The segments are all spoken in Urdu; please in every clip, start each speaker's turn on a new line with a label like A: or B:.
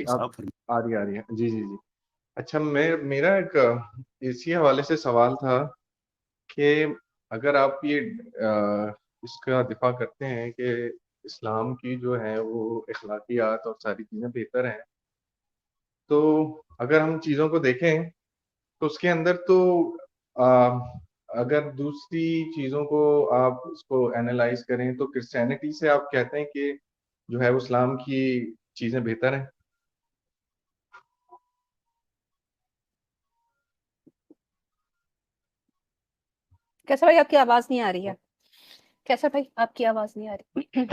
A: جی آپ
B: صاحب فرمائیں۔
A: آ رہی ہے جی جی جی. اچھا میرا ایک اسی حوالے سے سوال تھا کہ اگر آپ یہ اس کا دفاع کرتے ہیں کہ اسلام کی جو ہے وہ اخلاقیات اور ساری چیزیں بہتر ہیں، تو اگر ہم چیزوں کو دیکھیں تو اس کے اندر تو اگر دوسری چیزوں کو آپ اس کو اینالائز کریں تو کرسچینٹی سے آپ کہتے ہیں کہ جو ہے وہ اسلام کی چیزیں بہتر ہیں.
C: کیسا بھائی آپ کی آواز نہیں آ رہی ہے؟ کیسا بھائی آپ کی آواز نہیں آ رہی؟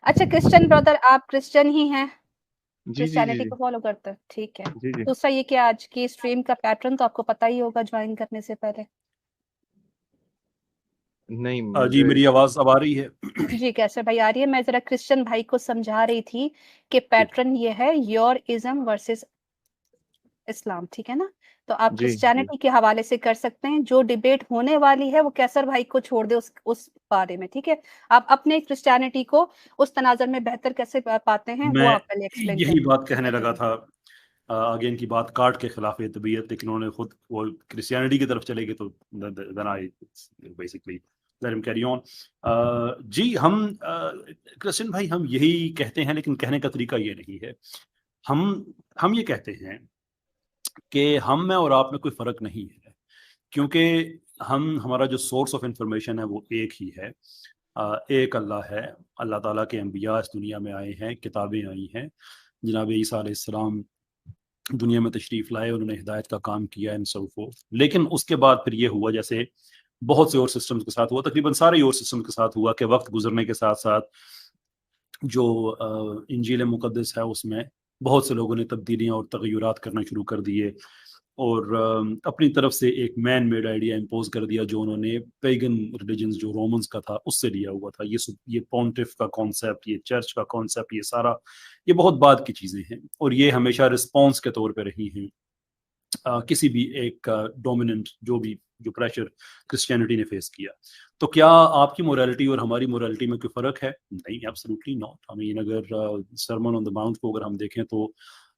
C: اچھا کرسچن بردر آپ کرسچن ہی ہیں،
A: جی جی جی
C: کرسچینٹی
A: جی
C: کو فالو کرتے ہیں، ٹھیک ہے.
A: جی جی
C: دوسرا یہ کہ آج کی اسٹریم کا پیٹرن تو آپ کو پتہ ہی ہوگا جوائن کرنے سے پہلے.
A: نہیں
B: جی
A: مجھے
B: میری آواز اب آ رہی ہے؟
C: جی کیسے بھائی آ رہی ہے. میں ذرا کرسچن بھائی کو سمجھا رہی تھی کہ پیٹرن یہ ہے یور ازم ورسز اسلام، ٹھیک ہے نا. تو آپ
A: جی جی
C: کرسچینٹی کے حوالے سے کر سکتے ہیں. جو ڈیبیٹ ہونے والی ہے وہ کیسر بھائی کو چھوڑ دے اس بارے میں، ٹھیک ہے. آپ اپنے کرسچینٹی کو اس تناظر میں بہتر کیسے پاتے ہیں وہ
B: میں
C: آپ پہلے ایکسپلین
B: یہی
C: کریں.
B: بات کہنے لگا تھا. آگے ان کی بات کاٹ کے خلاف طبیعت، لیکن انہوں نے خود وہ کرسچینٹی کی طرف چلے گئے تو then I basically let him carry on. جی ہم کرسچن بھائی ہم یہی کہتے ہیں، لیکن کہنے کا طریقہ یہ نہیں ہے. ہم یہ کہتے ہیں کہ ہم میں اور آپ میں کوئی فرق نہیں ہے، کیونکہ ہمارا جو سورس آف انفارمیشن ہے وہ ایک ہی ہے. ایک اللہ ہے. اللہ تعالیٰ کے انبیاء اس دنیا میں آئے ہیں، کتابیں آئی ہیں. جناب عیسیٰ علیہ السلام دنیا میں تشریف لائے، انہوں نے ہدایت کا کام کیا and so forth. لیکن اس کے بعد پھر یہ ہوا جیسے بہت سے اور سسٹمز کے ساتھ ہوا، تقریباً سارے اور سسٹمز کے ساتھ ہوا، کہ وقت گزرنے کے ساتھ ساتھ جو انجیل مقدس ہے اس میں بہت سے لوگوں نے تبدیلیاں اور تغیرات کرنا شروع کر دیے، اور اپنی طرف سے ایک مین میڈ آئیڈیا امپوز کر دیا جو انہوں نے پیگن ریلیجنز جو رومنز کا تھا اس سے لیا ہوا تھا. یہ پونٹف کا کانسیپٹ، یہ چرچ کا کانسیپٹ، یہ سارا یہ بہت بعد کی چیزیں ہیں، اور یہ ہمیشہ رسپانس کے طور پہ رہی ہیں کسی بھی ایک ڈومیننٹ جو پریشر کرسچینٹی نے فیس کیا. تو کیا آپ کی موریلٹی اور ہماری موریلٹی میں کوئی فرق ہے؟ نہیں، ایبسلیوٹلی ناٹ. اگر سرمن آن دا ماؤنٹ کو اگر ہم دیکھیں تو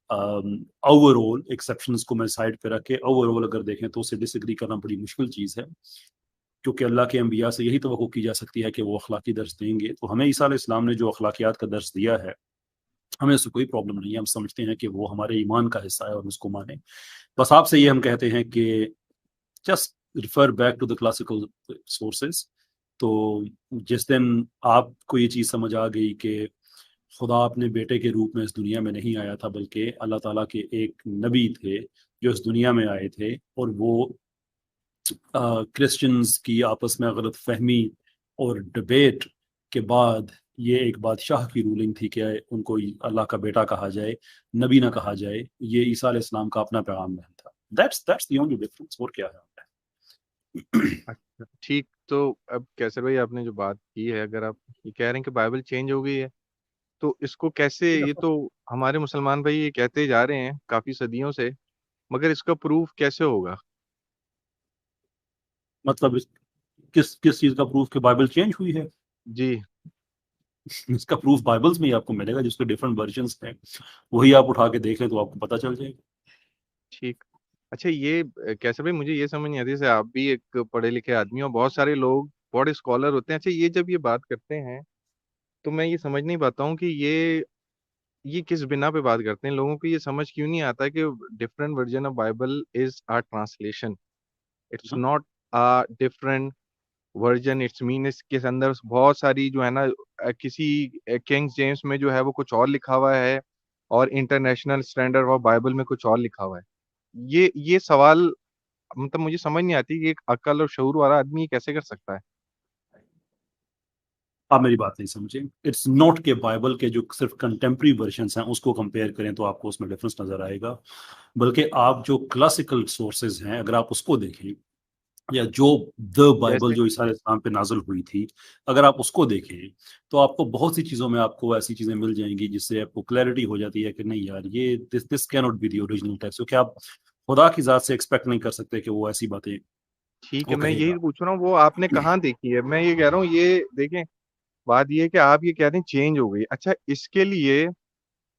B: اوور آل ایکسیپشنز کو میں سائڈ پہ رکھ کے اوور آل اگر دیکھیں تو اسے ڈس ایگری کرنا بڑی مشکل چیز ہے، کیونکہ اللہ کے انبیاء سے یہی توقع کی جا سکتی ہے کہ وہ اخلاقی درس دیں گے. تو ہمیں عیسیٰ علیہ السلام نے جو اخلاقیات کا درس دیا ہے ہمیں اس سے کوئی پرابلم نہیں ہے. ہم سمجھتے ہیں کہ وہ ہمارے ایمان کا حصہ ہے اور اس کو مانیں. بس آپ سے یہ ہم کہتے ہیں کہ just refer back to the classical sources. تو جس دن آپ کو یہ چیز سمجھ آ گئی کہ خدا اپنے بیٹے کے روپ میں اس دنیا میں نہیں آیا تھا، بلکہ اللہ تعالیٰ کے ایک نبی تھے جو اس دنیا میں آئے تھے، اور وہ کرسچنز کی آپس میں غلط فہمی اور ڈبیٹ کے بعد یہ ایک بادشاہ کی رولنگ تھی کہ ان کو اللہ کا بیٹا کہا جائے، نبی نہ کہا جائے. یہ عیسیٰ علیہ السلام کا اپنا پیغام نہیں تھا. That's the only difference. اور کیا ہے؟
A: اچھا ٹھیک. تو اب کیسر بھائی آپ نے جو بات کی ہے، اگر آپ یہ کہہ رہے ہیں کہ بائبل چینج ہو گئی ہے، تو اس کو کیسے، یہ تو ہمارے مسلمان بھائی یہ کہتے جا رہے ہیں کافی صدیوں سے، مگر اس کا پروف کیسے ہوگا؟
B: مطلب کس چیز کا پروف کہ بائبل چینج ہوئی ہے؟
A: جی
B: اس کا پروف بائبلز میں ہی آپ کو ملے گا، جس کے ڈفرنٹ ورژنس ہیں، وہی آپ اٹھا کے دیکھ لیں تو آپ کو پتہ چل جائے گا.
A: ٹھیک. اچھا یہ کیسر بھائی مجھے یہ سمجھ نہیں آتی، جیسے آپ بھی ایک پڑھے لکھے آدمی اور بہت سارے لوگ بڑے اسکالر ہوتے ہیں، اچھا یہ جب یہ بات کرتے ہیں تو میں یہ سمجھ نہیں پاتا ہوں کہ یہ کس بنا پہ بات کرتے ہیں. لوگوں کو یہ سمجھ کیوں نہیں آتا کہ different version of Bible is a translation, it's not a different version. It's مین اس کے اندر بہت ساری جو ہے نا، کسی کنگ جیمس میں جو ہے وہ کچھ اور لکھا ہوا ہے اور انٹرنیشنل اسٹینڈرڈ آف بائبل میں کچھ اور لکھا ہوا ہے. یہ سوال مطلب مجھے سمجھ نہیں آتی کہ ایک عقل اور شعور والا آدمی یہ کیسے کر سکتا ہے.
B: آپ میری بات نہیں سمجھیں. اٹس ناٹ کہ بائبل کے جو صرف کنٹمپری ورژنس ہیں اس کو کمپیئر کریں تو آپ کو اس میں ڈفرنس نظر آئے گا، بلکہ آپ جو کلاسیکل سورسز ہیں اگر آپ اس کو دیکھیں، یا جو بائبل
A: جیسے
B: جو عیسیٰ علیہ السلام پہ نازل ہوئی تھی اگر آپ اس کو دیکھیں تو آپ کو بہت سی چیزوں میں آپ کو ایسی چیزیں مل جائیں گی جس سے آپ کو کلیئرٹی ہو جاتی ہے کہ نہیں یار یہ دس کی not be the original text. کیونکہ آپ خدا کی ذات سے ایکسپیکٹ نہیں کر سکتے کہ وہ ایسی باتیں
A: ٹھیک ہے،
B: وہ
A: میں
B: کہے گا.
A: یہی پوچھ رہا ہوں وہ آپ نے کہاں دیکھی ہے. میں یہ کہہ رہا ہوں یہ دیکھیں، بات یہ ہے کہ آپ یہ کہہ رہے ہیں چینج ہو گئی. اچھا اس کے لیے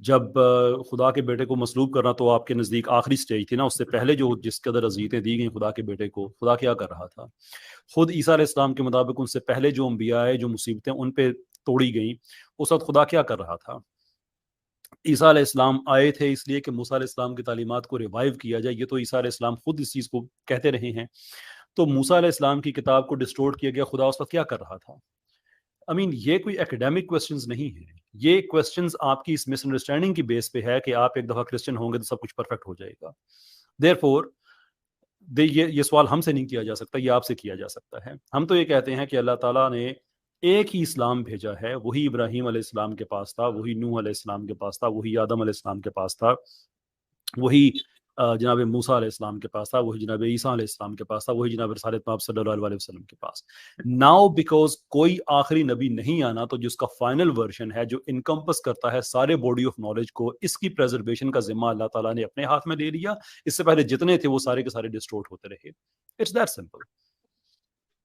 B: جب خدا کے بیٹے کو مصلوب کرنا تو آپ کے نزدیک آخری سٹیج تھی نا، اس سے پہلے جو جس قدر اذیتیں دی گئیں خدا کے بیٹے کو، خدا کیا کر رہا تھا؟ خود عیسیٰ علیہ السلام کے مطابق ان سے پہلے جو انبیاء آئے، جو مصیبتیں ان پہ توڑی گئیں، اس وقت خدا کیا کر رہا تھا؟ عیسیٰ علیہ السلام آئے تھے اس لیے کہ موسیٰ علیہ السلام کی تعلیمات کو ریوائیو کیا جائے، یہ تو عیسیٰ علیہ السلام خود اس چیز کو کہتے رہے ہیں۔ تو موسیٰ علیہ السلام کی کتاب کو ڈسٹورٹ کیا گیا، خدا اس وقت کیا کر رہا تھا؟ یہ کوئی ایکڈیمک کوسچنز نہیں ہیں، یہ کوسچنز آپ کی اس مس انڈرسٹینڈنگ کی بیس پہ ہے کہ آپ ایک دفعہ کرسچن ہوں گے تو سب کچھ پرفیکٹ ہو جائے گا۔ دیر فور یہ سوال ہم سے نہیں کیا جا سکتا، یہ آپ سے کیا جا سکتا ہے۔ ہم تو یہ کہتے ہیں کہ اللہ تعالیٰ نے ایک ہی اسلام بھیجا ہے، وہی ابراہیم علیہ السلام کے پاس تھا، وہی نوح علیہ السلام کے پاس تھا، وہی آدم علیہ السلام کے پاس تھا، وہی جناب موسیٰ علیہ السلام کے پاس تھا، وہی جناب عیسیٰ علیہ السلام کے پاس تھا، وہی جناب رسالت مآب صلی اللہ علیہ وسلم کے پاس۔ ناؤ بیکاز کوئی آخری نبی نہیں آنا تو جس کا فائنل ورژن ہے، جو انکمپس کرتا ہے سارے باڈی آف نالج کو، اس کی پریزرویشن کا ذمہ اللہ تعالیٰ نے اپنے ہاتھ میں لے لیا۔ اس سے پہلے جتنے تھے وہ سارے کے سارے ڈسٹورٹ ہوتے رہے۔ It's that simple.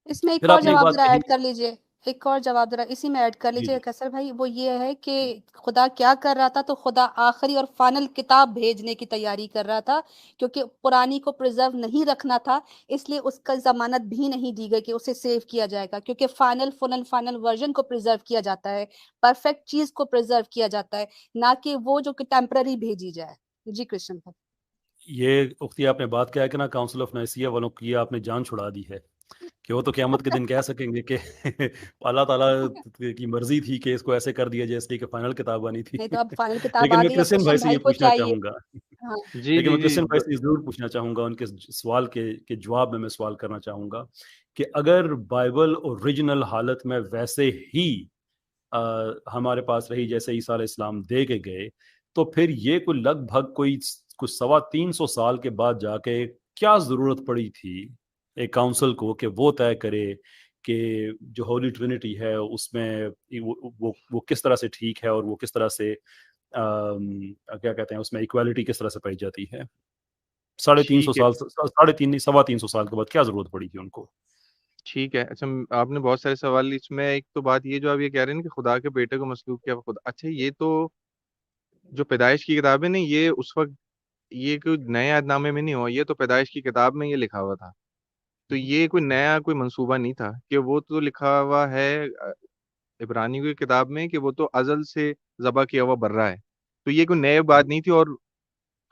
C: اس میں ایک
B: پھر
C: اور
B: آپ نے ایک
C: جواب
B: بات
C: ذرا
B: کہی،
C: ایڈ کر لیجئے، ایک اور جواب ذرا اسی میں ایڈ کر
B: جی
C: لیجئے
B: جی
C: کیسر بھائی، وہ یہ ہے کہ خدا کیا کر رہا تھا؟ تو خدا آخری اور فائنل کتاب بھیجنے کی تیاری کر رہا تھا، کیونکہ پرانی کو پرزرو نہیں رکھنا تھا، اس لیے اس کا ضمانت بھی نہیں دی گئی کہ اسے سیو کیا جائے گا، کیونکہ فائنل ورژن کو پرزرو کیا جاتا ہے، پرفیکٹ چیز کو پرزرو کیا جاتا ہے، نہ کہ وہ جو کہ ٹیمپرری بھیجی جائے۔ جی کرشن بھائی۔
B: یہ اختی آپ نے بات کیا کہ نا کاؤنسل آف نائسیہ والوں کی آپ نے جان چھڑا دی ہے، کہ وہ تو قیامت کے دن کہہ سکیں گے کہ اللہ تعالیٰ کی مرضی تھی کہ اس کو ایسے کر دیا جائے اس لیے کہ فائنل کتاب آنی تھی۔
C: نہیں تو اب فائنل کتاب
B: لیکن
C: آ
B: میں
C: گئی، اب
B: کرسچن بھائی
C: کرشن
B: سے یہ
C: بھائی کو
B: پوچھنا
C: چاہیے۔
B: چاہوں گا،
C: ہاں
A: جی
B: لیکن
A: جی
B: میں
A: جی
B: کرسچن بھائی سے ضرور پوچھنا چاہوں گا، ان کے سوال کے جواب میں سوال کرنا چاہوں گا کہ اگر بائبل اوریجنل حالت میں ویسے ہی ہمارے پاس رہی جیسے عیسیٰ علیہ السلام دے کے گئے، تو پھر یہ کوئی لگ بھگ کوئی کچھ 350 سال کے بعد جا کے کیا ضرورت پڑی تھی ایک کاؤنسل کو کہ وہ طے کرے کہ جو ہولی ٹرینٹی ہے اس میں وہ کس طرح سے ٹھیک ہے، اور وہ کس طرح سے کیا کہتے ہیں اس میں ایکویلٹی کس طرح سے پائی جاتی ہے؟ 350
A: ٹھیک ہے
B: سال، 350 سال کے بعد کیا ضرورت پڑی تھی ان کو؟
A: ٹھیک ہے۔ اچھا آپ نے بہت سارے سوال، اس میں ایک تو بات یہ جو آپ یہ کہہ رہے ہیں کہ خدا کے بیٹے کو مصلوب کیا خدا، اچھا یہ تو جو پیدائش کی کتاب ہے نا، یہ اس وقت یہ کوئی نئے عہد نامے میں نہیں ہوا، یہ تو پیدائش کی کتاب میں یہ لکھا ہوا تھا، تو یہ کوئی نیا کوئی منصوبہ نہیں تھا، کہ وہ تو لکھا ہوا ہے عبرانیوں کی کتاب میں کہ وہ تو ازل سے ذبح کیا ہوا برہ ہے، تو یہ کوئی نئے بات نہیں تھی۔ اور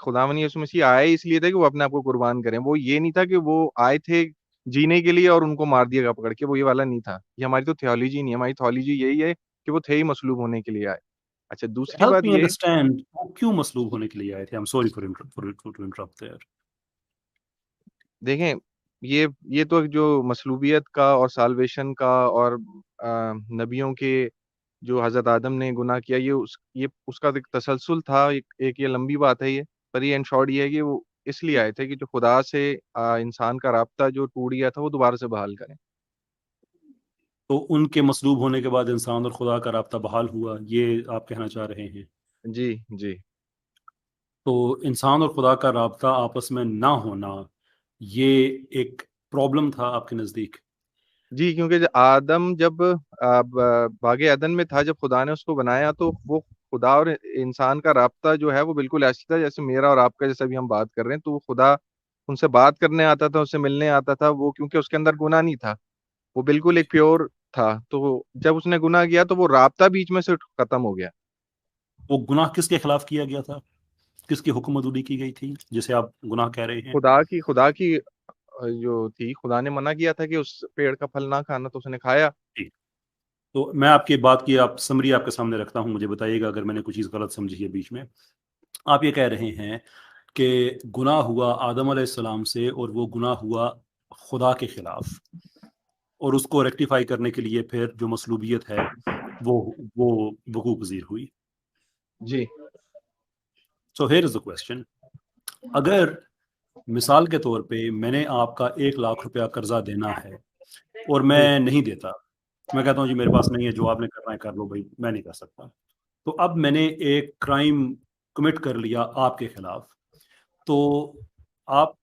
A: خداوند یسوع مسیح آئے اس لیے تھے کہ وہ اپنے آپ کو قربان کریں، وہ یہ نہیں تھا کہ وہ آئے تھے جینے کے لیے اور ان کو مار دیا گا پکڑ کے، وہ یہ والا نہیں تھا۔ یہ ہماری تو تھیولوجی نہیں ہے، ہماری تھیولوجی یہی ہے کہ وہ تھے ہی مصلوب ہونے کے لیے آئے۔ اچھا دوسری
B: ہیلپ
A: بات
B: می
A: یہ،
B: انڈرسٹینڈ وہ کیوں مصلوب ہونے کے لیے آئے تھے؟ I'm sorry for to interrupt there۔
A: دیکھیں یہ تو جو مصلوبیت کا اور سالویشن کا اور نبیوں کے جو حضرت آدم نے گناہ کیا، یہ اس کا ایک تسلسل تھا، ایک یہ لمبی بات ہے یہ، پر یہ ان شارٹ یہ ہے کہ وہ اس لیے آئے تھے کہ جو خدا سے انسان کا رابطہ جو ٹوٹ گیا تھا وہ دوبارہ سے بحال کریں۔
B: تو ان کے مصلوب ہونے کے بعد انسان اور خدا کا رابطہ بحال ہوا، یہ آپ کہنا چاہ رہے ہیں؟
A: جی جی
B: تو انسان اور خدا کا رابطہ آپس میں نہ ہونا یہ ایک پرابلم تھا آپ کے نزدیک؟
A: جی، کیونکہ آدم جب باغ عدن میں تھا، جب خدا نے اس کو بنایا، تو وہ خدا اور انسان کا رابطہ جو ہے وہ بالکل ایسا تھا جیسے میرا اور آپ کا، جیسے ابھی ہم بات کر رہے ہیں، تو وہ خدا ان سے بات کرنے آتا تھا، اس سے ملنے آتا تھا، وہ کیونکہ اس کے اندر گناہ نہیں تھا، وہ بالکل ایک پیور تھا۔ تو جب اس نے گناہ کیا تو وہ رابطہ بیچ میں سے ختم ہو گیا۔
B: وہ گناہ کس کے خلاف کیا گیا تھا؟ کس کی حکم عدولی کی گئی تھی جسے آپ گناہ کہہ رہے ہیں؟
A: خدا کی جو تھی، خدا نے منع کیا تھا کہ اس پیڑ کا پھل نہ کھانا، تو اس نے کھایا۔
B: جی، تو میں آپ کی بات کی سمری آپ کے سامنے رکھتا ہوں، مجھے بتائیے گا اگر میں نے کوئی چیز غلط سمجھی ہے بیچ میں۔ آپ یہ کہہ رہے ہیں کہ گناہ ہوا آدم علیہ السلام سے، اور وہ گناہ ہوا خدا کے خلاف، اور اس کو ریکٹیفائی کرنے کے لیے پھر جو مصلوبیت ہے وہ وقوع پذیر ہوئی۔
A: جی
B: so here is the question, اگر مثال کے طور پہ میں نے آپ کا 1,00,000 روپیہ قرضہ دینا ہے اور میں نہیں دیتا، میں کہتا ہوں جی میرے پاس نہیں ہے، جو آپ نے کرنا ہے کر لو بھائی، میں نہیں کر سکتا، تو اب میں نے ایک کرائم کمٹ کر لیا آپ کے خلاف، تو آپ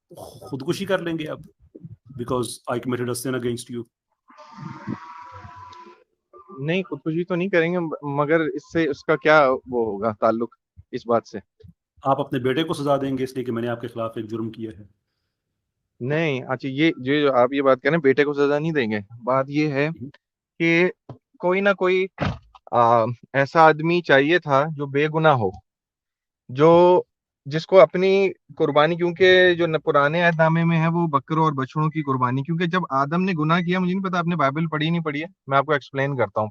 B: خودکشی کر لیں گے اب، because I committed a sin against you?
A: نہیں، خودکشی تو نہیں کریں گے، مگر اس سے اس کا کیا وہ ہوگا تعلق؟ اس بات سے؟
B: آپ اپنے بیٹے کو سزا دیں گے اس لیے کہ میں نے آپ کے خلاف ایک جرم کیا ہے؟
A: نہیں، اچھا یہ جو آپ یہ بات کہہ رہے ہیں بیٹے کو سزا نہیں دیں گے، بات یہ ہے کہ کوئی نہ کوئی ایسا آدمی چاہیے تھا جو بے گناہ ہو، جو جس کو اپنی قربانی، کیونکہ جو پرانے عہد نامے میں ہے وہ بکروں اور بچڑوں کی قربانی، کیونکہ جب آدم نے گناہ کیا، مجھے نہیں پتا آپ نے بائبل پڑھی نہیں پڑھی ہے، میں آپ کو ایکسپلین کرتا ہوں.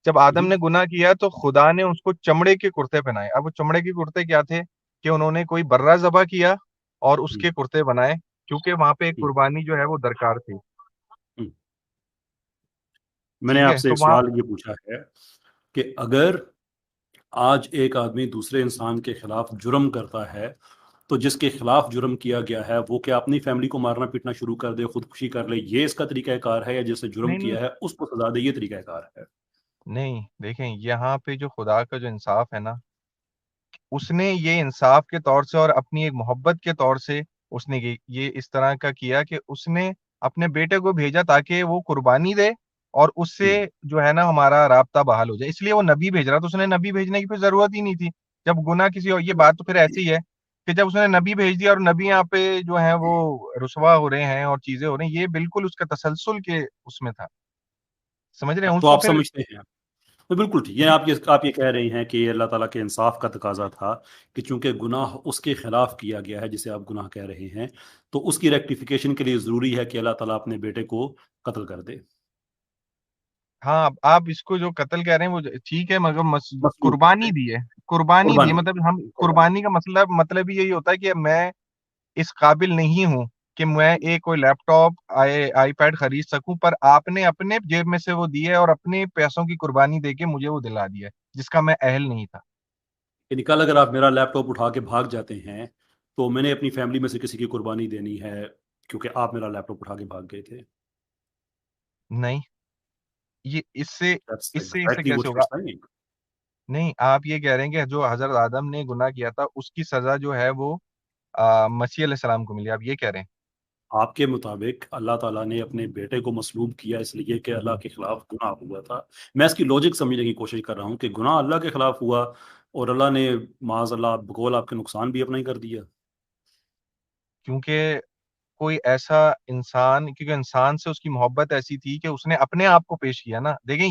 A: جب آدم نے گناہ کیا تو خدا نے اس کو چمڑے کے کرتے پہنائے. اب وہ چمڑے کے کرتے کیا تھے کہ انہوں نے کوئی برہ ذبح کیا اور اس کے کرتے بنائے، کیونکہ وہاں پہ ایک قربانی جو ہے وہ درکار تھی.
B: میں نے
A: ٹھیک
B: آپ
A: ہے،
B: سے
A: تو
B: ایک
A: وہاں
B: سوال یہ پوچھا ہے کہ اگر آج ایک آدمی دوسرے انسان کے خلاف جرم کرتا ہے تو جس کے خلاف جرم کیا گیا ہے وہ کیا اپنی فیملی کو مارنا پیٹنا شروع کر دے، خودکشی کر لے، یہ اس کا طریقہ کار ہے، یا جس نے جرم
A: نہیں نہیں
B: کیا ہے اس کو سزا دے، یہ طریقہ کار ہے؟
A: نہیں، دیکھیں یہاں پہ جو خدا کا جو انصاف ہے نا، اس نے یہ انصاف کے طور سے اور اپنی ایک محبت کے طور سے اس نے یہ اس طرح کا کیا کہ اس نے اپنے بیٹے کو بھیجا تاکہ وہ قربانی دے اور اس سے جو ہے نا ہمارا رابطہ بحال ہو جائے. اس لیے وہ نبی بھیج رہا، تو اس نے نبی بھیجنے کی پھر ضرورت ہی نہیں تھی. جب گناہ کسی اور، یہ بات تو پھر ایسی ہے کہ جب اس نے نبی بھیج دیا اور نبی یہاں پہ جو ہیں وہ رسوا ہو رہے ہیں اور چیزیں ہو رہی ہیں، یہ بالکل اس کا تسلسل کے اس میں تھا. سمجھ رہے ہیں اس
B: تو
A: کو
B: آپ
A: پھر.
B: سمجھتے ہیں، بالکل ٹھیک ہے، آپ یہ کہہ رہے ہیں کہ یہ اللہ تعالیٰ کے انصاف کا تقاضا تھا کہ چونکہ گناہ اس کے خلاف کیا گیا ہے جسے آپ گناہ کہہ رہے ہیں، تو اس کی ریکٹیفیکیشن کے لیے ضروری ہے کہ اللہ تعالیٰ اپنے بیٹے کو قتل کر دے،
A: ہاں، آپ اس کو جو قتل کہہ رہے ہیں وہ ٹھیک ہے، مگر
B: مسلوب کر
A: قربانی
B: دے،
A: دی ہے. قربانی دی ہے،
B: قربانی،
A: مطلب ہم
B: قربانی۔
A: قربانی کا مطلب ہی یہی ہوتا ہے کہ میں اس قابل نہیں ہوں کہ میں ایک کوئی لیپ ٹاپ آئی پیڈ خرید سکوں، پر آپ نے اپنے جیب میں سے وہ دیے اور اپنے پیسوں کی قربانی دے کے مجھے وہ دلا دیا ہے جس کا میں اہل نہیں تھا.
B: یعنی کل اگر آپ میرا لیپ ٹاپ اٹھا کے بھاگ جاتے ہیں تو میں نے اپنی فیملی میں سے کسی کی قربانی دینی ہے کیونکہ آپ میرا لیپ ٹاپ اٹھا کے بھاگ گئے تھے؟
A: نہیں، یہ
B: That's
A: اس سے
B: exactly what
A: کیسے
B: you're
A: ہوگا؟
B: saying.
A: نہیں، آپ یہ کہہ رہے ہیں کہ جو حضرت آدم نے گناہ کیا تھا اس کی سزا جو ہے وہ مسیح علیہ السلام کو ملی، آپ یہ کہہ رہے ہیں؟
B: آپ کے مطابق اللہ تعالیٰ نے اپنے بیٹے کو مصلوب کیا اس لیے کہ اللہ کے خلاف گناہ ہوا تھا. میں اس کی لوجک سمجھنے کی کوشش کر رہا ہوں کہ گناہ اللہ کے خلاف ہوا اور اللہ نے معاذ اللہ بقول آپ کے نقصان بھی اپنا ہی کر دیا.
A: کیونکہ کوئی ایسا انسان، کیونکہ انسان سے اس کی محبت ایسی تھی کہ اس نے اپنے آپ کو پیش کیا نا. دیکھیں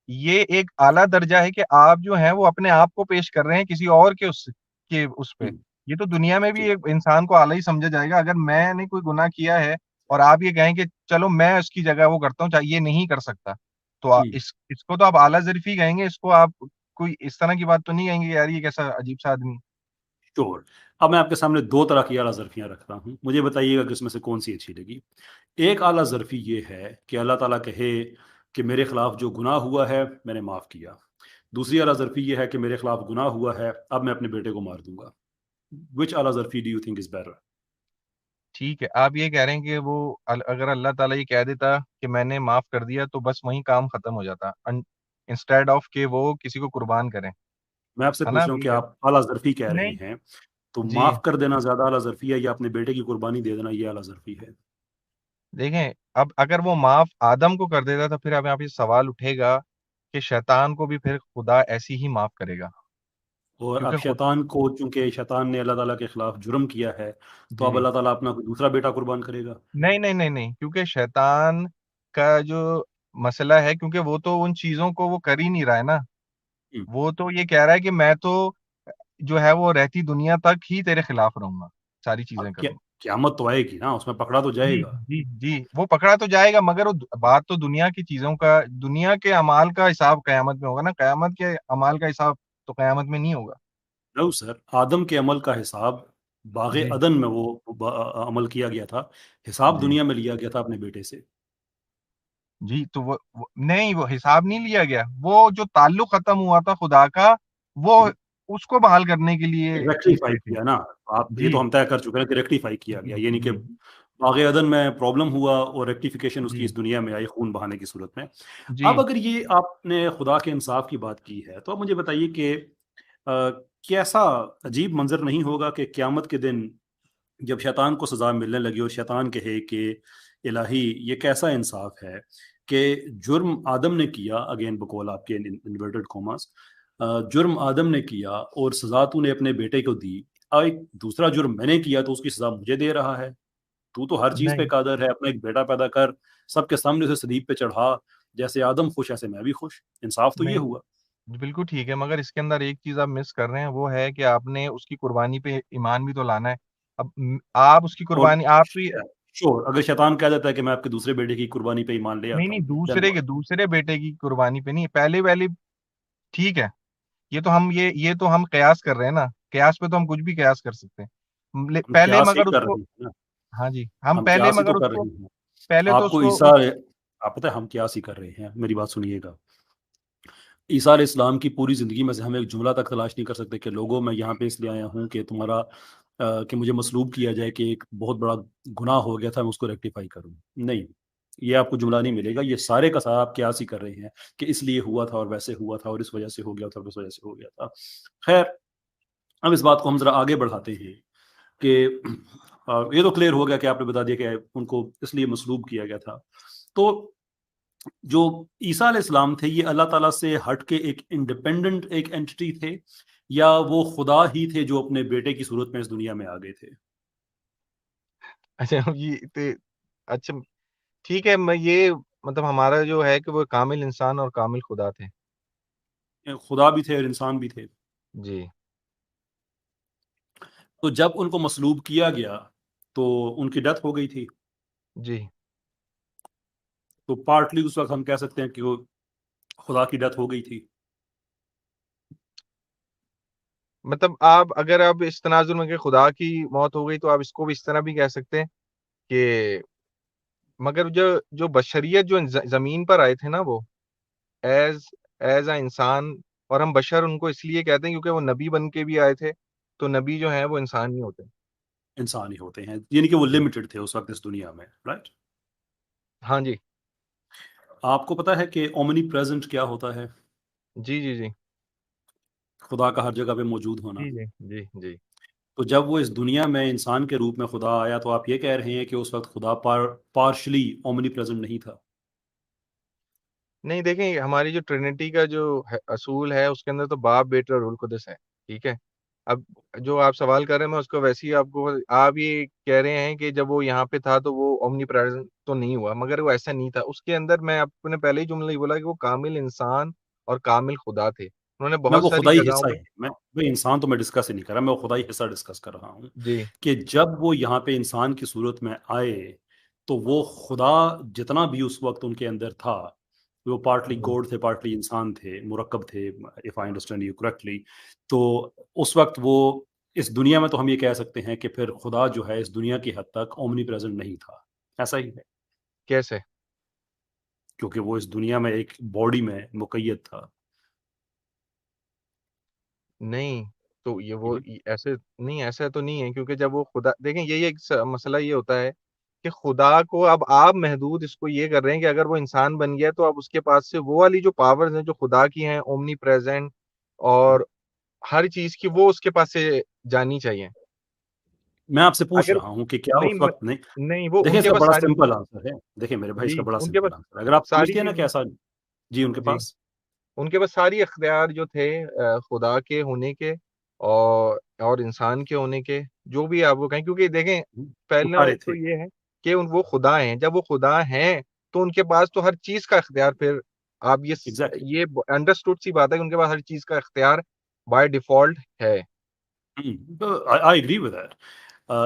A: یہ ایک اعلیٰ درجہ ہے کہ آپ جو ہیں وہ اپنے آپ کو پیش کر رہے ہیں کسی اور کے اس پہ. یہ تو دنیا میں بھی
B: جی
A: ایک انسان کو اعلیٰ ہی سمجھا جائے گا. اگر میں نے کوئی گناہ کیا ہے اور آپ یہ کہیں کہ چلو میں اس کی جگہ وہ کرتا ہوں، چاہے یہ نہیں کر سکتا، تو اس کو تو آپ اعلیٰ ظرفی کہیں گے. اس کو آپ کوئی اس طرح کی بات تو نہیں کہیں گے یار یہ کیسا عجیب سا آدمی.
B: شور. اب میں آپ کے سامنے دو طرح کی اعلیٰ ظرفیاں رکھتا ہوں، مجھے بتائیے گا کہ اس میں سے کون سی اچھی لگی. ایک اعلیٰ ظرفی یہ ہے کہ اللہ تعالیٰ کہے کہ میرے خلاف جو گناہ ہوا ہے میں نے معاف کیا. دوسری اعلیٰ ظرفی یہ ہے کہ میرے خلاف گناہ ہوا ہے، اب میں اپنے بیٹے کو مار دوں گا. وچ اعلیٰ ظرفی do you think is better?
A: ٹھیک ہے، آپ یہ کہہ رہے ہیں کہ وہ اگر اللہ تعالیٰ یہ کہہ دیتا کہ میں نے معاف کر دیا تو بس وہیں کام ختم ہو جاتا، انسٹیڈ آف کہ وہ کسی کو قربان کریں.
B: میں آپ سے
A: ہے نا،
B: پوچھ رہا
A: آپ
B: ہوں
A: یہ
B: کہ
A: کہہ
B: آپ اعلیٰ ظرفی کہہ
A: رہے ہیں؟
B: رہے
A: نہیں.
B: ہیں تو
A: جی،
B: معاف کر دینا زیادہ اعلیٰ ظرفی ہے یا اپنے بیٹے کی قربانی دے دینا یہ اعلیٰ ظرفی ہے؟
A: دیکھیں اب اگر وہ معاف آدم کو کر دیتا تو پھر اب یہاں پہ سوال اٹھے گا کہ شیطان کو بھی پھر خدا ایسی ہی معاف کرے گا.
B: اور اب
A: کیونکہ
B: شیطان کو چونکہ شیطان نے اللہ تعالیٰ کے خلاف جرم کیا ہے تو اب
A: جی،
B: اللہ تعالیٰ اپنا کوئی دوسرا بیٹا قربان کرے گا؟
A: نہیں نہیں نہیں نہیں، کیونکہ شیطان کا جو مسئلہ ہے، کیونکہ وہ تو ان چیزوں کو وہ کر ہی نہیں رہا ہے نا.
B: ہم،
A: وہ تو یہ کہہ رہا ہے کہ میں تو جو ہے وہ رہتی دنیا تک ہی تیرے خلاف رہوں گا، ساری چیزیں
B: اب
A: کروں گا.
B: قیامت تو آئے گی نا، اس میں پکڑا تو
A: جی
B: جائے گا.
A: جی جی، وہ پکڑا تو جائے گا، مگر وہ بات تو دنیا کی چیزوں کا، دنیا کے اعمال کا حساب قیامت میں ہوگا نا. قیامت کے اعمال کا حساب تو قیامت میں نہیں ہوگا.
B: نو سر، آدم کے عمل کا حساب باغ
A: جی
B: عدن میں وہ عمل کیا گیا تھا، حساب
A: جی
B: دنیا میں لیا گیا تھا اپنے بیٹے سے.
A: جی، تو نہیں، وہ حساب نہیں لیا گیا. وہ جو تعلق ختم ہوا تھا خدا کا، وہ اس کو بحال کرنے کے لیے چیز
B: ریکٹیفائی
A: کی تھی.
B: کیا نا آپ، یہ
A: جی
B: تو ہم طے کر چکے ہیں کہ ریکٹیفائی کیا
A: جی
B: گیا، یعنی کہ
A: جی
B: باغ عدن میں پرابلم ہوا اور ریکٹیفیکیشن اس کی
A: جی
B: اس دنیا میں آئی خون بہانے کی صورت میں.
A: جی.
B: اب اگر یہ آپ نے خدا کے انصاف کی بات کی ہے تو اب مجھے بتائیے کہ کیسا عجیب منظر نہیں ہوگا کہ قیامت کے دن جب شیطان کو سزا ملنے لگی اور شیطان کہے کہ الہی یہ کیسا انصاف ہے کہ جرم آدم نے کیا، اگین بقول آپ کے انورٹڈ کوماس، جرم آدم نے کیا اور سزا تو نے اپنے بیٹے کو دی، ایک دوسرا جرم میں نے کیا تو اس کی سزا مجھے دے رہا ہے؟ تو ہر چیز پہ
A: نہیں
B: قادر ہے، اپنا ایک بیٹا پیدا کر، سب کے سامنے اسے صلیب پہ چڑھا، جیسے آدم خوش ایسے میں بھی خوش، انصاف تو یہ
A: نہیں
B: ہوا۔
A: بالکل ٹھیک ہے، مگر اس کے اندر ایک چیز آپ مس کر رہے ہیں، وہ ہے کہ آپ نے اس کی قربانی پہ ایمان بھی تو لانا ہے۔ اب آپ اس کی
B: اور
A: قربانی آپ بھی
B: شور اگر شیطان کہہ دیتا ہے کہ میں آپ کے دوسرے بیٹے کی قربانی پہ ایمان لے
A: نہیں
B: آتا
A: نہیں،
B: ہوں، then
A: دوسرے
B: what؟
A: کے دوسرے بیٹے کی قربانی پہ نہیں، پہلے والی ٹھیک ہے، یہ تو ہم یہ تو ہم قیاس کر رہے ہیں نا، قیاس پہ تو ہم کچھ بھی قیاس کر سکتے ہیں
B: ہم
A: پہلے
B: قیاس ہی
A: مگر اس
B: کر
A: کو،
B: رہے ہیں نا،
A: ہاں جی ہم
B: ہم
A: پہلے
B: قیاس ہی تو
A: مگر اس
B: کر
A: کو
B: رہے ہیں۔
A: پہلے تو
B: آپ
A: اس
B: کو
A: کو
B: عیسیٰ، آپ پتہ ہے ہم قیاس ہی کر رہے ہیں، میری بات سنیے گا۔ عیسیٰ علیہ السلام کی پوری زندگی میں سے ہم ایک جملہ تک تلاش نہیں کر سکتے کہ لوگوں میں یہاں پہ اس لیے آیا ہوں کہ تمہارا کہ مجھے مصلوب کیا جائے کہ ایک بہت بڑا گناہ ہو گیا تھا، میں اس کو ریکٹیفائی کروں، نہیں، یہ آپ کو جملہ نہیں ملے گا، یہ سارے کا سارا آپ قیاس ہی کر رہے ہیں کہ اس لیے ہوا تھا اور ویسے ہوا تھا اور اس وجہ سے ہو گیا تھا اور اس وجہ سے ہو گیا تھا۔ خیر، اب اس بات کو ہم ذرا آگے بڑھاتے ہیں کہ یہ تو کلیئر ہو گیا کہ آپ نے بتا دیا کہ ان کو اس لیے مصلوب کیا گیا تھا۔ تو جو عیسیٰ علیہ السلام تھے یہ اللہ تعالیٰ سے ہٹ کے ایک انڈیپینڈنٹ ایک اینٹی تھے، یا وہ خدا ہی تھے جو اپنے بیٹے کی صورت میں اس دنیا میں آ گئے تھے؟
A: اچھا اچھا ٹھیک ہے، میں یہ مطلب ہمارا جو ہے کہ وہ کامل انسان اور کامل خدا تھے۔
B: خدا بھی تھے اور انسان بھی تھے۔
A: جی
B: تو جب ان کو مصلوب کیا گیا تو ان کی ڈیتھ ہو گئی تھی،
A: جی
B: تو پارٹلی اس وقت ہم کہہ سکتے ہیں کہ وہ خدا کی ڈیتھ ہو گئی تھی۔
A: مطلب آپ اگر آپ اس تناظر میں کہ خدا کی موت ہو گئی تو آپ اس کو بھی اس طرح بھی کہہ سکتے ہیں کہ مگر جو بشریت جو زمین پر آئے تھے نا، وہ ایز اے انسان، اور ہم بشر ان کو اس لیے کہتے ہیں کیونکہ وہ نبی بن کے بھی آئے تھے، تو نبی جو ہیں وہ انسان ہی ہوتے ہیں۔
B: انسان ہی ہوتے ہیں، یعنی کہ وہ لمیٹڈ تھے اس وقت اس دنیا میں، رائٹ؟
A: ہاں جی
B: آپ کو پتا ہے کہ اومنی پریزنٹ کیا ہوتا ہے؟
A: جی جی جی
B: خدا کا ہر جگہ پہ موجود ہونا۔
A: جی جی جی جی
B: تو جب وہ اس دنیا میں انسان کے روپ میں خدا آیا تو آپ یہ کہہ رہے ہیں کہ اس وقت خدا پارشلی اومنی پریزنٹ نہیں تھا؟
A: نہیں دیکھیں، ہماری جو ٹرینٹی کا جو اصول ہے اس کے اندر تو باپ، بیٹا اور روح القدس ہے، ٹھیک ہے۔ اب جو آپ سوال کر رہے ہیں میں اس کو ویسے ہی آپ یہ کہہ رہے ہیں کہ جب وہ یہاں پہ تھا تو وہ اومنی پریزنٹ تو نہیں ہوا، مگر وہ ایسا نہیں تھا۔ اس کے اندر میں آپ نے پہلے ہی جملہ ہی بولا کہ وہ کامل انسان اور کامل خدا تھے، انہوں نے
B: میں
A: بہت
B: وہ
A: ساری
B: خدائی
A: جگہوں
B: حصہ
A: پہ۔
B: ہی میں انسان تو میں ڈسکس ہی نہیں کر رہا، میں وہ خدائی حصہ ڈسکس کر رہا ہوں
A: جی
B: کہ جب وہ یہاں پہ انسان کی صورت میں آئے تو وہ خدا جتنا بھی اس وقت ان کے اندر تھا، وہ پارٹلی
A: جی
B: گوڈ تھے، پارٹلی انسان تھے، مرکب تھے، if I understand you correctly. تو اس وقت وہ اس دنیا میں تو ہم یہ کہہ سکتے ہیں کہ پھر خدا جو ہے اس دنیا کی حد تک اومنی پریزنٹ نہیں تھا، ایسا ہی ہے،
A: کیسے؟
B: کیونکہ وہ اس دنیا میں ایک باڈی میں مقید تھا۔
A: نہیں تو یہ وہ ایسے نہیں، ایسا تو نہیں ہے، کیونکہ جب وہ خدا، دیکھیں یہی ایک مسئلہ یہ ہوتا ہے کہ خدا کو اب آپ محدود اس کو یہ کر رہے ہیں کہ اگر وہ انسان بن گیا تو اب اس کے پاس سے وہ والی جو پاورز ہیں جو خدا کی ہیں، اومنی پریزنٹ اور ہر چیز کی، وہ اس کے پاس سے جانی چاہیے۔
B: میں آپ سے پوچھ
A: اگر
B: رہا ہوں کہ کیا اس
A: نہیں
B: وقت نہیں؟
A: نہیں وہ
B: دیکھیں
A: ان
B: اس
A: کے
B: کا
A: پاس
B: بڑا
A: ساری،
B: سمپل آنسر ہے، دیکھیں میرے بھائی اس
A: جی
B: کا بڑا
A: ان کے پاس
B: سمپل آنسر ہے، اگر آپ
A: ساری
B: سمجھتے ہیں نا
A: چیزیں،
B: کہ ایسا، جی ان کے
A: جی
B: پاس
A: ان کے پاس ساری اختیار جو تھے خدا کے ہونے کے اور انسان کے ہونے کے، جو بھی آپ وہ کہیں، کیونکہ دیکھیں
B: وہ
A: پہلا
B: سارے
A: تو
B: تھے،
A: یہ ہے کہ وہ خدا ہیں، جب وہ خدا ہیں تو ان کے پاس تو ہر چیز کا اختیار، پھر آپ
B: ایگزیکٹلی،
A: یہ انڈرسٹوڈ سی بات ہے کہ ان کے پاس ہر چیز کا اختیار بائی ڈیفالٹ ہے۔
B: آئی ایگری ود دیٹ،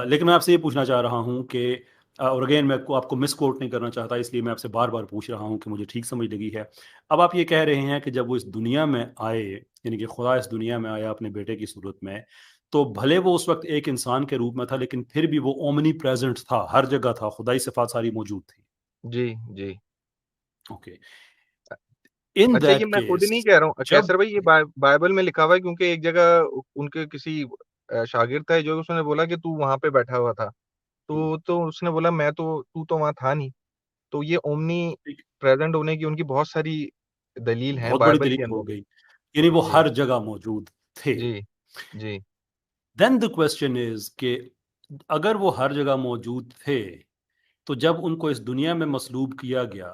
B: لیکن میں آپ سے یہ پوچھنا چاہ رہا ہوں کہ اور اگین میں آپ کو مس کوٹ نہیں کرنا چاہتا، اس لیے میں آپ سے بار بار پوچھ رہا ہوں کہ مجھے ٹھیک سمجھ لگی ہے۔ اب آپ یہ کہہ رہے ہیں کہ جب وہ اس دنیا میں آئے، یعنی کہ خدا اس دنیا میں آیا اپنے بیٹے کی صورت میں، تو بھلے وہ اس وقت ایک انسان کے روپ میں تھا لیکن پھر بھی وہ اومنی پریزنٹ تھا، ہر جگہ تھا، خدائی صفات ساری موجود تھی۔
A: جی جی
B: اوکے، ان
A: اچھا، یہ
B: دیٹ
A: میں خود
B: کیس
A: نہیں کہہ رہا ہوں
B: جب
A: کیسر بھائی، یہ بائبل میں لکھا ہوا ہے، کیونکہ ایک جگہ ان کے کسی شاگرد تھا جو اس نے بولا کہ تو وہاں پہ بیٹھا ہوا تھا، تو اس نے بولا میں تو وہاں تھا نہیں، تو یہ اومنی پریزنٹ ہونے کی ان کی بہت ساری دلیل ہیں
B: بہت بڑی
A: بائبل
B: دلیل
A: کے
B: ہو
A: اندر۔
B: گئی، یعنی وہ
A: جی
B: ہر جگہ موجود تھے۔
A: جی جی
B: دین دا کوشچن از کہ اگر وہ ہر جگہ موجود تھے تو جب ان کو اس دنیا میں مصلوب کیا گیا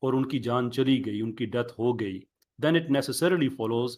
B: اور ان کی جان چلی گئی، ان کی ڈیتھ ہو گئی، then it necessarily follows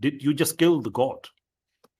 B: Did you just kill the God?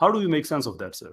B: How do you make sense of that, sir?